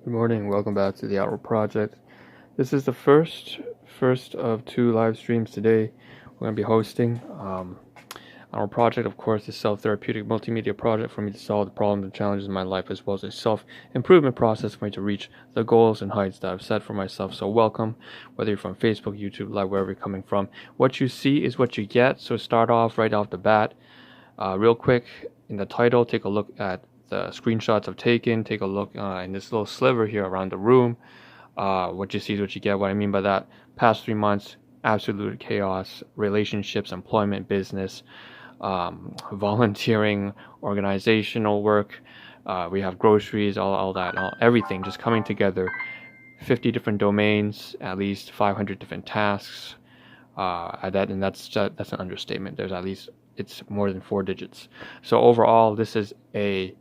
Good morning. Welcome back to the Ahn Rho Project. This is the first of two live streams today. We're going to be hosting. Ahn Rho Project, of course, is self-therapeutic multimedia project for me to solve the problems and challenges in my life, as well as a self-improvement process for me to reach the goals and heights that I've set for myself. So welcome, whether you're from Facebook, YouTube, Live, wherever you're coming from. What you see is what you get. So start off right off the bat. Real quick, in the title, take a look at the screenshots I've taken. Take a look in this little sliver here around the room. What you see is what you get. What I mean by that, past 3 months, absolute chaos, relationships, employment, business, volunteering, organizational work. We have groceries, all that, everything just coming together. 50 different domains, at least 500 different tasks. That's an understatement. There's at least, it's more than 4 digits. So overall, this is a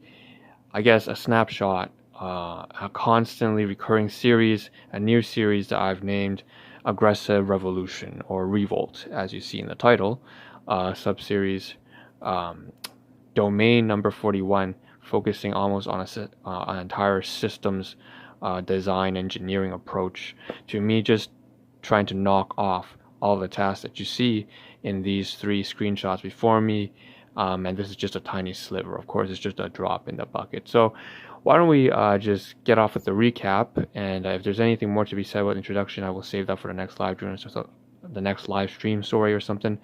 snapshot, a constantly recurring series, a new series that I've named Aggressive Revolution, or Revolt, as you see in the title. Subseries, domain number 41, focusing almost on an entire systems design engineering approach to me just trying to knock off all the tasks that you see in these 3 screenshots before me. And this is just a tiny sliver. Of course, it's just a drop in the bucket. So why don't we just get off with the recap, and if there's anything more to be said about the introduction, I will save that for the next live stream, or something,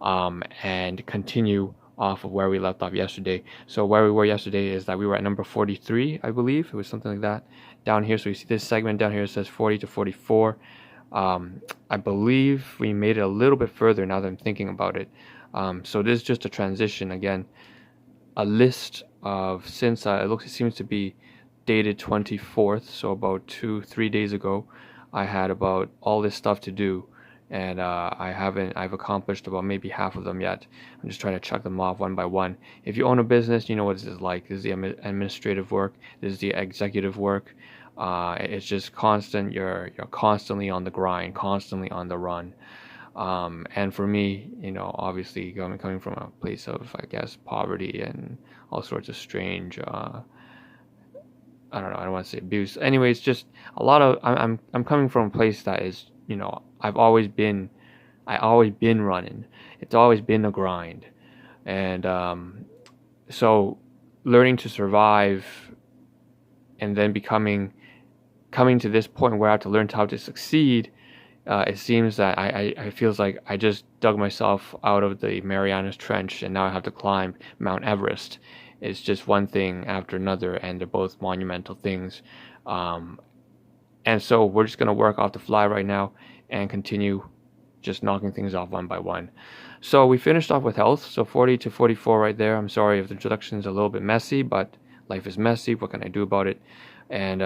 and continue off of where we left off yesterday. So where we were yesterday is that we were at number 43, I believe. It was something like that down here. So you see this segment down here, it says 40 to 44. I believe we made it a little bit further now that I'm thinking about it. So this is just a transition again, a list of, since it seems to be dated 24th, so about 2-3 days ago, I had about all this stuff to do, and I've accomplished about maybe half of them yet. I'm just trying to check them off one by one. If you own a business, you know what this is like. This is the administrative work. This is the executive work. It's just constant. You're constantly on the grind, constantly on the run. And for me, obviously coming from a place of, I guess, poverty and all sorts of strange, I don't know, I don't want to say abuse. Anyways, just a lot of, I'm coming from a place that is, I always been running. It's always been a grind. And, so learning to survive and then coming to this point where I have to learn how to succeed. It seems that I feels like I just dug myself out of the Marianas Trench, and now I have to climb Mount Everest. It's just one thing after another, and they're both monumental things. And so we're just going to work off the fly right now and continue just knocking things off one by one. So we finished off with health, so 40 to 44 right there. I'm sorry if the introduction is a little bit messy, but life is messy. What can I do about it? And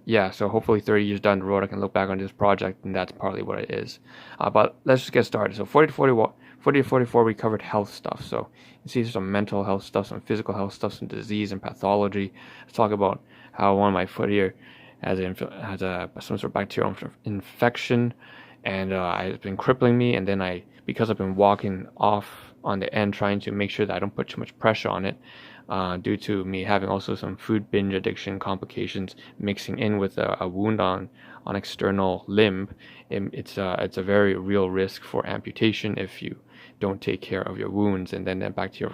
yeah, so hopefully 30 years down the road, I can look back on this project, and that's partly what it is. But let's just get started. So 40 to 44, we covered health stuff. So you see some mental health stuff, some physical health stuff, some disease and pathology. Let's talk about how one of my foot here has some sort of bacterial infection, and it's been crippling me. And then because I've been walking off on the end, trying to make sure that I don't put too much pressure on it, due to me having also some food binge addiction complications mixing in with a wound on external limb. It's a very real risk for amputation if you don't take care of your wounds, and then the bacterial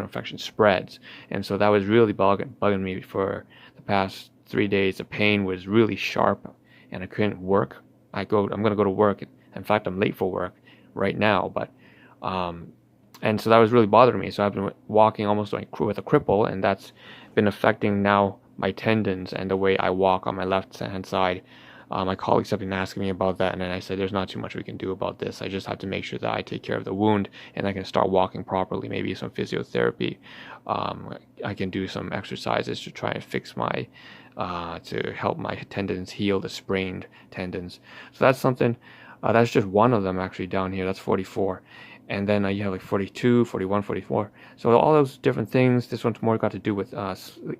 infection spreads. And so that was really bugging me for the past 3 days. The pain was really sharp, and I couldn't work. I'm going to go to work. In fact, I'm late for work right now, but and so that was really bothering me. So I've been walking almost like with a cripple, and that's been affecting now my tendons and the way I walk on my left-hand side. My colleagues have been asking me about that, and then I said there's not too much we can do about this. I just have to make sure that I take care of the wound, and I can start walking properly, maybe some physiotherapy. I can do some exercises to try and fix to help my tendons heal, the sprained tendons. So that's something, that's just one of them actually down here. That's 44. And then you have like 42, 41, 44. So all those different things. This one's more got to do with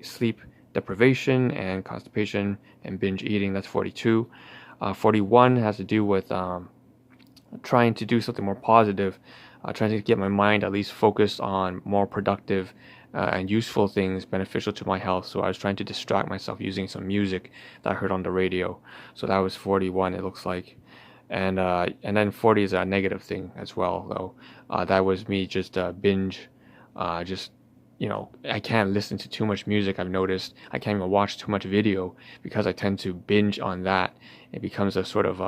sleep deprivation and constipation and binge eating. That's 42. 41 has to do with trying to do something more positive, trying to get my mind at least focused on more productive and useful things beneficial to my health. So I was trying to distract myself using some music that I heard on the radio. So that was 41, it looks like. And then 40 is a negative thing as well, though. That was me just binge, just I can't listen to too much music. I've noticed I can't even watch too much video because I tend to binge on that. It becomes a sort of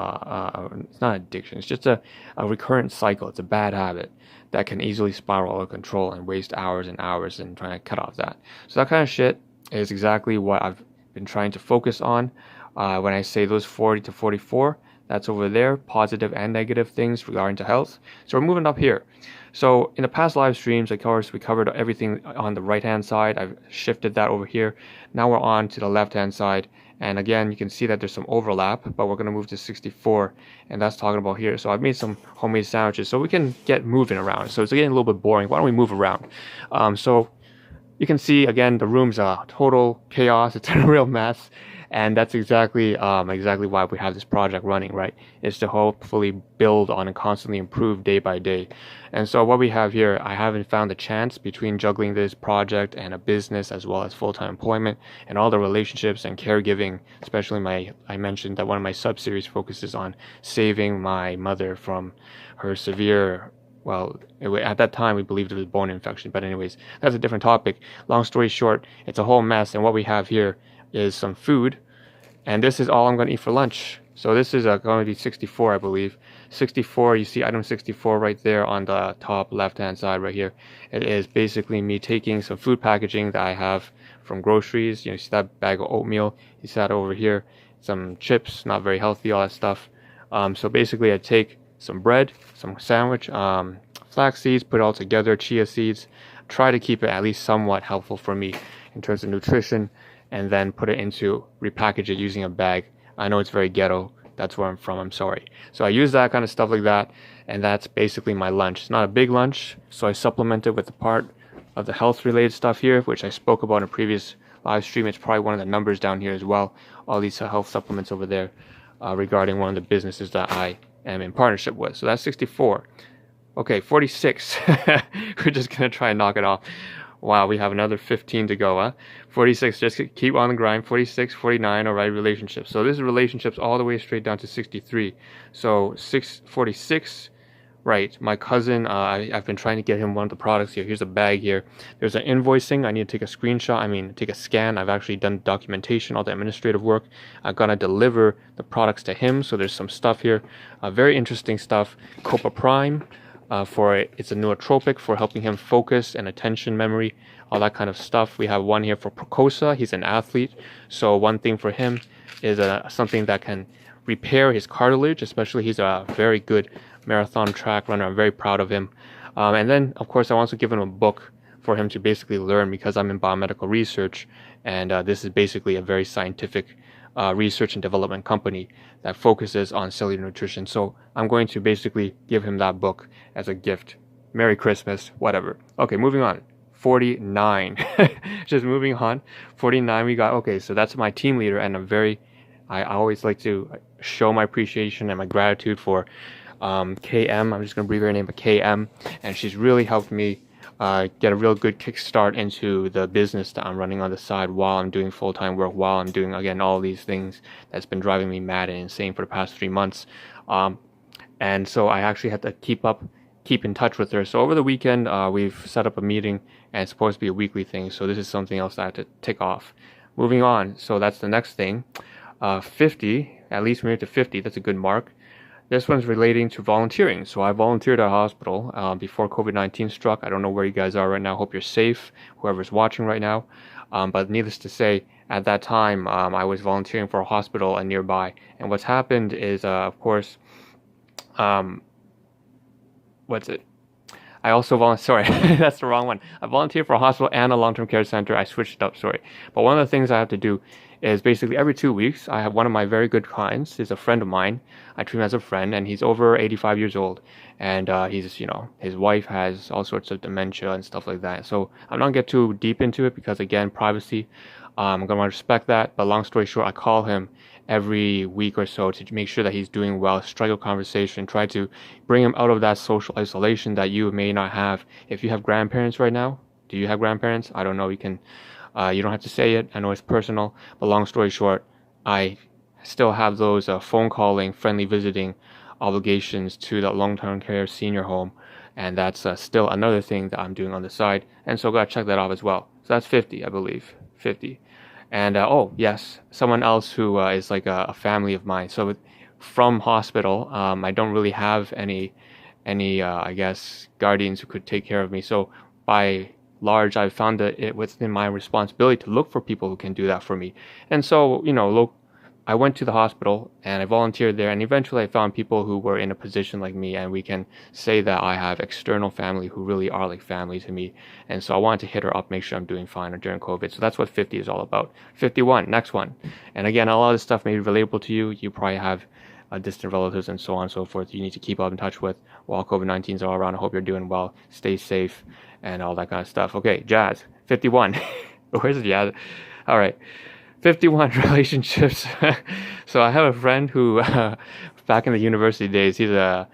it's not addiction. It's just a recurrent cycle. It's a bad habit that can easily spiral out of control and waste hours and hours in trying to cut off that. So that kind of shit is exactly what I've been trying to focus on. When I say those 40 to 44, that's over there, positive and negative things regarding to health. So we're moving up here. So in the past live streams, of course, we covered everything on the right-hand side. I've shifted that over here. Now we're on to the left-hand side. And again, you can see that there's some overlap, but we're going to move to 64, and that's talking about here. So I've made some homemade sandwiches so we can get moving around. So it's getting a little bit boring. Why don't we move around? So you can see, again, the room's a total chaos. It's a real mess. And that's exactly why we have this project running, right? Is to hopefully build on and constantly improve day by day. And so what we have here, I haven't found the chance between juggling this project and a business as well as full-time employment and all the relationships and caregiving, especially I mentioned that one of my sub-series focuses on saving my mother from her severe, well, at that time we believed it was bone infection, but anyways, that's a different topic. Long story short, it's a whole mess, and what we have here is some food, and this is all I'm going to eat for lunch. So this is going to be 64, I believe. 64, you see item 64 right there on the top left hand side right here. It is basically me taking some food packaging that I have from groceries. You see that bag of oatmeal, you see that over here, some chips, not very healthy, all that stuff. So basically I take some bread, some sandwich, flax seeds, put it all together, chia seeds, try to keep it at least somewhat helpful for me in terms of nutrition, and then put it into, repackage it using a bag. I know it's very ghetto. That's where I'm from. I'm sorry. So I use that kind of stuff like that, and that's basically my lunch. It's not a big lunch, so I supplement it with the part of the health-related stuff here, which I spoke about in a previous live stream. It's probably one of the numbers down here as well. All these health supplements over there regarding one of the businesses that I am in partnership with. So that's 64. Okay, 46. We're just going to try and knock it off. Wow, we have another 15 to go, huh? 46, just keep on the grind. 46, 49, all right, relationships. So this is relationships all the way straight down to 63. So 46, right, my cousin, I've been trying to get him one of the products here. Here's a bag here. There's an invoicing. I need to take a screenshot, take a scan. I've actually done documentation, all the administrative work. I'm gonna deliver the products to him. So there's some stuff here, very interesting stuff. Copa Prime. It's a nootropic for helping him focus and attention memory, all that kind of stuff. We have one here for Procosa. He's an athlete, so one thing for him is something that can repair his cartilage, especially he's a very good marathon track runner. I'm very proud of him. And then, of course, I also given him a book for him to basically learn, because I'm in biomedical research, and this is basically a very scientific research and development company that focuses on cellular nutrition. So I'm going to basically give him that book as a gift. Merry Christmas, whatever. Okay, moving on. 49. Just moving on. 49 we got. Okay, so that's my team leader, and I always like to show my appreciation and my gratitude for KM. I'm just going to breathe her name, but KM, and she's really helped me get a real good kickstart into the business that I'm running on the side while I'm doing full-time work, while I'm doing, again, all these things that's been driving me mad and insane for the past 3 months. And so I actually had to keep in touch with her. So over the weekend, we've set up a meeting, and it's supposed to be a weekly thing. So this is something else I had to tick off. Moving on. So that's the next thing. 50, at least we're to 50. That's a good mark. This one's relating to volunteering. So I volunteered at a hospital before COVID-19 struck. I don't know where you guys are right now. Hope you're safe, whoever's watching right now. But needless to say, at that time, I was volunteering for a hospital nearby. And what's happened is, of course, I also sorry, that's the wrong one. I volunteered for a hospital and a long-term care center. I switched it up, sorry. But one of the things I have to do is basically every 2 weeks, I have one of my very good clients. He's a friend of mine. I treat him as a friend, and he's over 85 years old. And he's, his wife has all sorts of dementia and stuff like that. So I'm not going to get too deep into it because, again, privacy. I'm going to respect that. But long story short, I call him every week or so to make sure that he's doing well, strike a conversation, try to bring him out of that social isolation that you may not have. If you have grandparents right now, Do you have grandparents? I don't know. You don't have to say it. I know it's personal, but long story short, I still have those phone calling, friendly visiting obligations to that long-term care senior home, and that's still another thing that I'm doing on the side, and so gotta check that off as well. So that's 50, I believe, 50. And oh yes, someone else who is like a family of mine. So from hospital, I don't really have any I guess guardians who could take care of me. So by large, I've found that it within my responsibility to look for people who can do that for me. And so I went to the hospital and I volunteered there, and eventually I found people who were in a position like me, and we can say that I have external family who really are like family to me. And so I wanted to hit her up, make sure I'm doing fine during COVID. So that's what 50 is all about. 51, next one. And again, a lot of this stuff may be relatable to you. You probably have distant relatives and so on and so forth you need to keep up in touch with while COVID-19 is all around. I hope you're doing well, stay safe, and all that kind of stuff. Okay, Jazz, 51. Where's Jazz? All right. 51 relationships. So I have a friend who, back in the university days, he's a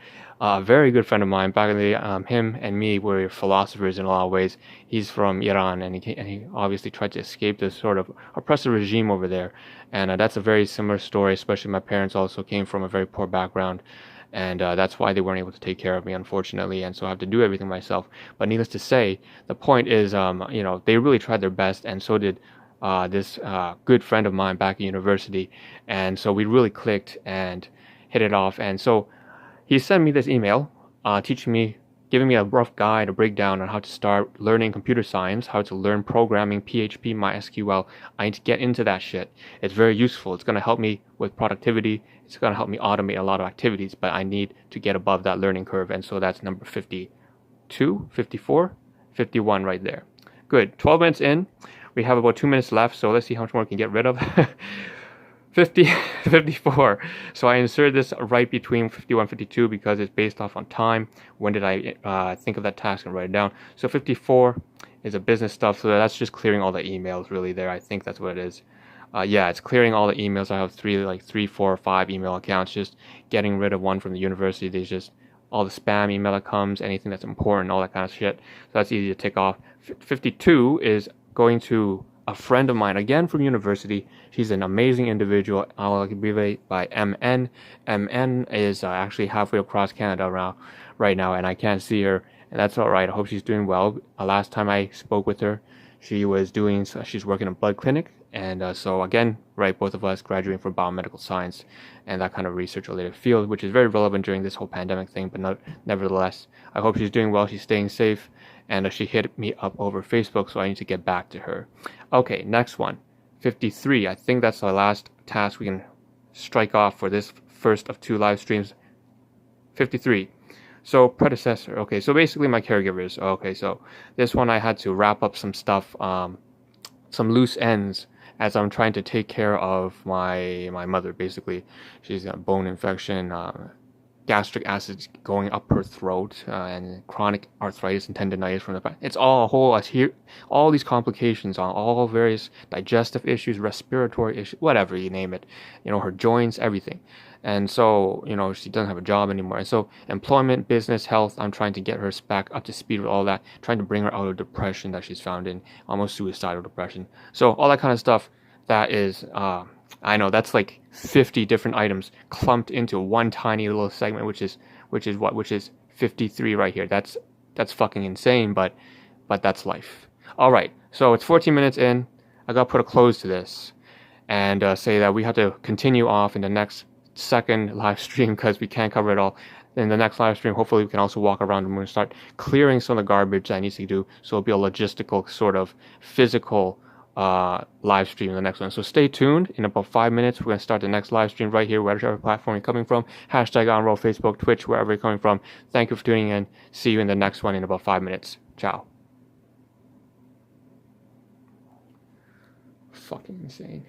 very good friend of mine. Back in the him and me were philosophers in a lot of ways. He's from Iran, and he obviously tried to escape this sort of oppressive regime over there. And that's a very similar story. Especially my parents also came from a very poor background, and that's why they weren't able to take care of me, unfortunately. And so I have to do everything myself. But needless to say, the point is, they really tried their best, and so did this good friend of mine back at university, and so we really clicked and hit it off. And so he sent me this email giving me a rough guide, a breakdown on how to start learning computer science, how to learn programming, PHP, MySQL. I need to get into that shit. It's very useful. It's going to help me with productivity. It's going to help me automate a lot of activities, but I need to get above that learning curve. And so that's number 52, 54, 51 right there. Good. 12 minutes in. We have about 2 minutes left, so let's see how much more we can get rid of. 54. So I inserted this right between 51 and 52 because it's based off on time. When did I think of that task and write it down? So 54 is a business stuff, so that's just clearing all the emails really there. I think that's what it is. Yeah, it's clearing all the emails. I have three, 4, or 5 email accounts, just getting rid of one from the university. There's just all the spam email that comes, anything that's important, all that kind of shit. So that's easy to tick off. 52 is going to a friend of mine, again from university. She's an amazing individual. I'll abbreviate by MN. MN is actually halfway across Canada right now, and I can't see her, and that's all right. I hope she's doing well. Last time I spoke with her, she's working in a blood clinic, and so again, right, both of us graduating from biomedical science and that kind of research-related field, which is very relevant during this whole pandemic thing, but nevertheless, I hope she's doing well, she's staying safe, and she hit me up over Facebook, so I need to get back to her. Okay, next one, 53. I think that's the last task we can strike off for this first of 2 live streams. 53. So predecessor. Okay, so basically my caregivers. Okay, so this one I had to wrap up some stuff, some loose ends, as I'm trying to take care of my mother. Basically, she's got bone infection, gastric acids going up her throat, and chronic arthritis and tendonitis from the back. It's all these complications on all various digestive issues, respiratory issues, whatever you name it. Her joints, everything. And so, she doesn't have a job anymore. And so employment, business, health, I'm trying to get her back up to speed with all that, trying to bring her out of depression that she's found in, almost suicidal depression. So all that kind of stuff, that is, I know that's like 50 different items clumped into one tiny little segment, which is 53 right here. That's fucking insane, but that's life. All right, so it's 14 minutes in. I gotta put a close to this and say that we have to continue off in the next second live stream because we can't cover it all. In the next live stream, hopefully we can also walk around and we're gonna start clearing some of the garbage that needs to do. So it'll be a logistical sort of physical live stream in the next one. So stay tuned. In about 5 minutes, we're going to start the next live stream right here, wherever platform you're coming from. Hashtag Ahn Rho, Facebook, Twitch, wherever you're coming from. Thank you for tuning in. See you in the next one in about 5 minutes. Ciao. Fucking insane.